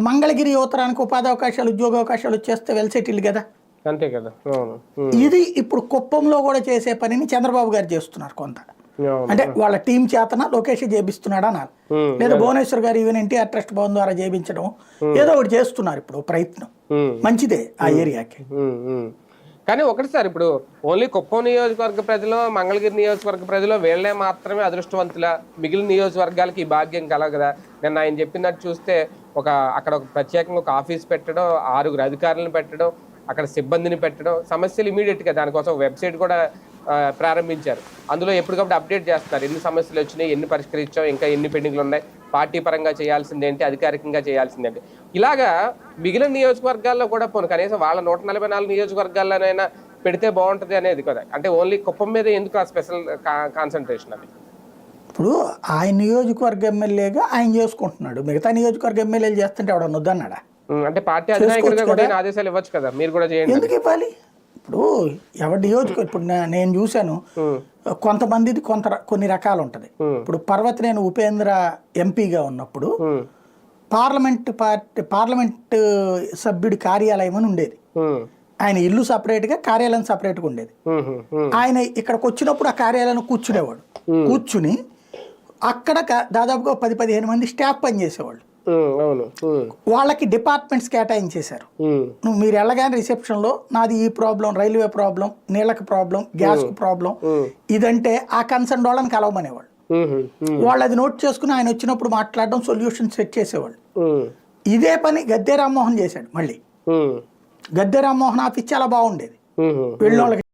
మంగళగిరి యువతరానికి ఉపాధి అవకాశాలు ఉద్యోగ అవకాశాలు వచ్చేస్తే వెల్ సెటిల్డ్ కదా. అంతే కదా. ఇది ఇప్పుడు కుప్పంలో కూడా చేసే పనిని చంద్రబాబు గారు చేస్తున్నారు కొంత. అంటే వాళ్ళ టీం చేతన లోకేష్ చేపిస్తున్నాడా అన్నారు, లేదా భువనేశ్వర్ గారు ఈవెన్ ఎన్టీఆర్ ట్రస్ట్ భవన్ ద్వారా చేయించడం ఏదో ఒకటి చేస్తున్నారు ఇప్పుడు ప్రయత్నం. మంచిదే ఆ ఏరియాకి. కానీ ఒకటి సార్, ఇప్పుడు ఓన్లీ కుప్పం నియోజకవర్గ ప్రజలు, మంగళగిరి నియోజకవర్గ ప్రజలు వీళ్ళే మాత్రమే అదృష్టవంతుల, మిగిలిన నియోజకవర్గాలకి ఈ భాగ్యం కలగదా? నిన్న ఆయన చెప్పినట్టు చూస్తే అక్కడ ఒక ప్రత్యేకంగా ఒక ఆఫీస్ పెట్టడం, 6 అధికారులను పెట్టడం, అక్కడ సిబ్బందిని పెట్టడం, సమస్యలు ఇమీడియట్గా దానికోసం వెబ్సైట్ కూడా ప్రారంభించారు. అందులో ఎప్పటికప్పుడు అప్డేట్ చేస్తున్నారు, ఎన్ని సమస్యలు వచ్చినాయి, ఎన్ని పరిష్కరించాం, ఇంకా ఎన్ని పెండింగ్లు ఉన్నాయి, పార్టీ పరంగా చేయాల్సిందేంటి, అధికారికంగా చేయాల్సిందేంటి. ఇలాగా మిగిలిన నియోజకవర్గాల్లో కూడా పోను కనీసం వాళ్ళ 144 నియోజకవర్గాల్లోనైనా పెడితే బాగుంటుంది అనేది కదా. అంటే ఓన్లీ కుప్పం మీద ఎందుకు ఆ స్పెషల్ కాన్సన్ట్రేషన్ అది? ఇప్పుడు ఆయన నియోజకవర్గ ఎమ్మెల్యేగా ఆయన చేసుకుంటున్నాడు, మిగతా నియోజకవర్గ ఎమ్మెల్యేలు చేస్తుంటే ఎవడన్నా వద్దన్నాడా? అంటే పార్టీ అధినాయకుడిగా కూడా ఆదేశాలు ఇవ్వచ్చు కదా, మీరు కూడా చేయండి. ఎందుకు ఇవ్వాలి? ఇప్పుడు ఎవరి నియోజకవర్గం, ఇప్పుడు నేను చూశాను కొంతమందిది కొన్ని రకాలు ఉంటుంది. ఇప్పుడు పర్వతనేని ఉపేంద్ర ఎంపీగా ఉన్నప్పుడు పార్లమెంట్ సభ్యుడి కార్యాలయం అని ఉండేది. ఆయన ఇల్లు సపరేట్గా, కార్యాలయం సపరేట్గా ఉండేది. ఆయన ఇక్కడికి వచ్చినప్పుడు ఆ కార్యాలయం కూర్చునేవాడు. కూర్చుని అక్కడ దాదాపుగా 10-15 మంది స్టాఫ్ పనిచేసేవాళ్ళు. వాళ్ళకి డిపార్ట్మెంట్స్ కేటాయించేశారు. మీరు వెళ్ళగానే రిసెప్షన్లో నాది ఈ ప్రాబ్లం, రైల్వే ప్రాబ్లం, నీళ్ళకి ప్రాబ్లం, గ్యాస్ ప్రాబ్లం, ఇదంటే ఆ కన్సర్న్ వాళ్ళని కలవమనేవాళ్ళు. వాళ్ళు అది నోట్ చేసుకుని ఆయన వచ్చినప్పుడు మాట్లాడడం, సొల్యూషన్ సెట్ చేసేవాళ్ళు. ఇదే పని గద్దె రామ్మోహన్ చేశాడు. మళ్ళీ గద్దె రామ్మోహన్ ఆఫీస్ చాలా బాగుండేది, వెళ్ళిన వాళ్ళకి